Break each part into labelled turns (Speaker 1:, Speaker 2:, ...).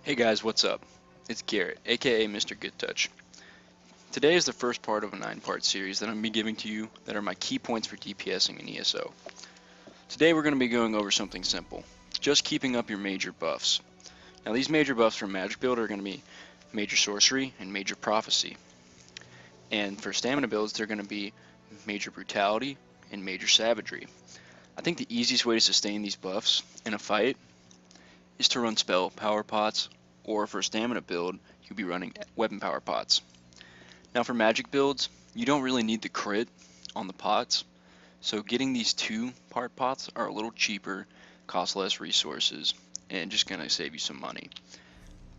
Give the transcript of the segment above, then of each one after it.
Speaker 1: Hey guys, what's up? It's Garrett, aka Mr. Good Touch. Today is the first part of a 9-part series that I'm going to be giving to you that are my key points for DPSing in ESO. Today we're going to be going over something simple, just keeping up your major buffs. Now these major buffs for Magic Build are going to be Major Sorcery and Major Prophecy. And for Stamina builds they're going to be Major Brutality and Major Savagery. I think the easiest way to sustain these buffs in a fight is to run spell power pots, or for a stamina build, you'll be running weapon power pots. Now for magic builds, you don't really need the crit on the pots, so getting these 2-part pots are a little cheaper, cost less resources, and just gonna save you some money.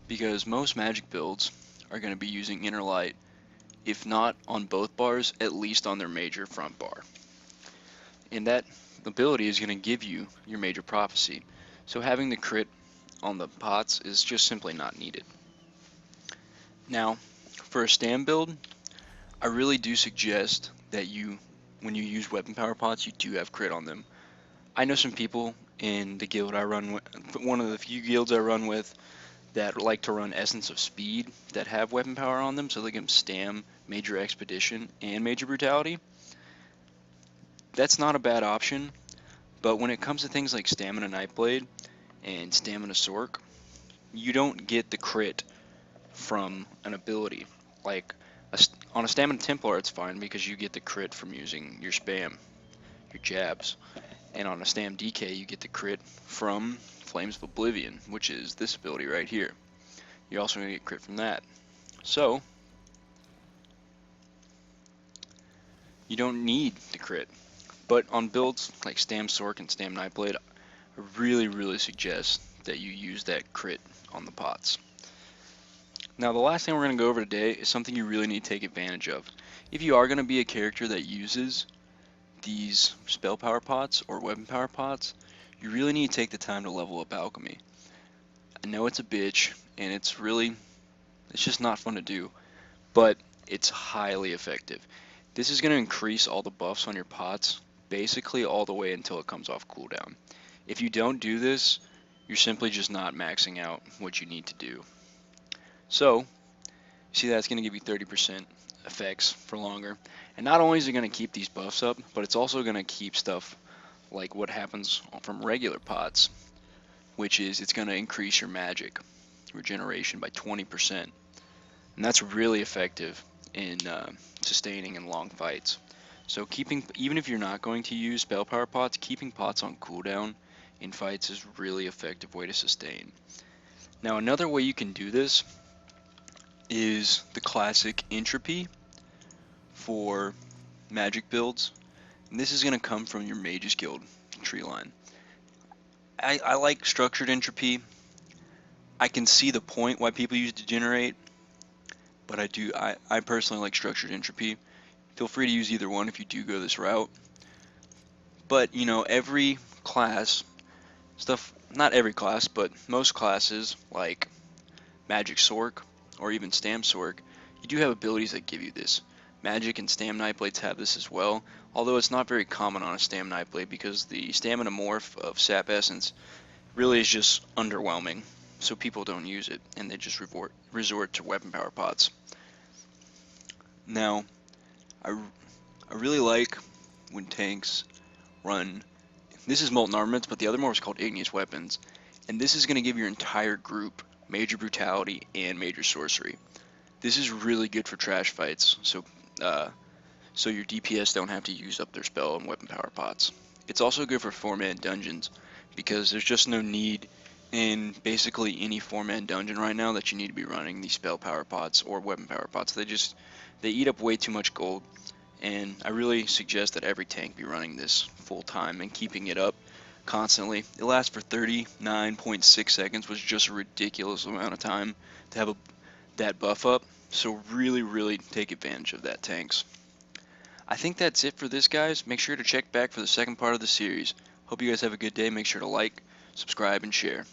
Speaker 1: Because most magic builds are gonna be using inner light, if not on both bars, at least on their major front bar. And that ability is gonna give you your major prophecy, so having the crit on the pots is just simply not needed. Now, for a stam build, I really do suggest that when you use weapon power pots, you do have crit on them. I know some people in the guild I run with, one of the few guilds I run with, that like to run Essence of Speed that have weapon power on them, so they can stam, Major Expedition, and Major Brutality. That's not a bad option, but when it comes to things like Stamina Nightblade and Stamina Sork, you don't get the crit from an ability. Like on a Stamina Templar, it's fine because you get the crit from using your spam, your jabs, and on a Stam DK, you get the crit from Flames of Oblivion, which is this ability right here. You're also going to get crit from that. So, you don't need the crit. But on builds like Stam Sork and Stam Nightblade, I really suggest that you use that crit on the pots. Now the last thing we're going to go over today is something you really need to take advantage of. If you are going to be a character that uses these spell power pots or weapon power pots, you really need to take the time to level up alchemy. I know it's a bitch and it's just not fun to do, but it's highly effective. This is going to increase all the buffs on your pots basically all the way until it comes off cooldown. If you don't do this, you're simply just not maxing out what you need to do. So, see, that's going to give you 30% effects for longer. And not only is it going to keep these buffs up, but it's also going to keep stuff like what happens from regular pots, which is it's going to increase your magic regeneration by 20%. And that's really effective in sustaining in long fights. So even if you're not going to use spell power pots, keeping pots on cooldown in fights is a really effective way to sustain. Now another way you can do this is the classic entropy for magic builds, and this is going to come from your Mages Guild tree line. I like structured entropy. I can see the point why people use degenerate, but I personally like structured entropy. Feel free to use either one if you do go this route. But you know, every class, not every class, but most classes like Magic Sork or even Stam Sork, you do have abilities that give you this. Magic and Stam Nightblades have this as well, although it's not very common on a Stam Nightblade because the Stamina Morph of Sap Essence really is just underwhelming, so people don't use it and they just resort to weapon power pots. Now, I really like when tanks run, this is Molten Armaments, but the other morph is called Igneous Weapons, and this is going to give your entire group Major Brutality and Major Sorcery. This is really good for trash fights, so your DPS don't have to use up their spell and weapon power pots. It's also good for 4-man dungeons, because there's just no need in basically any 4-man dungeon right now that you need to be running these spell power pots or weapon power pots. They eat up way too much gold, and I really suggest that every tank be running this full time and keeping it up constantly. It lasts for 39.6 seconds, which is just a ridiculous amount of time to have that buff up, so really take advantage of that, tanks. I think that's it for this, guys. Make sure to check back for the second part of the series. Hope you guys have a good day. Make sure to like, subscribe, and share.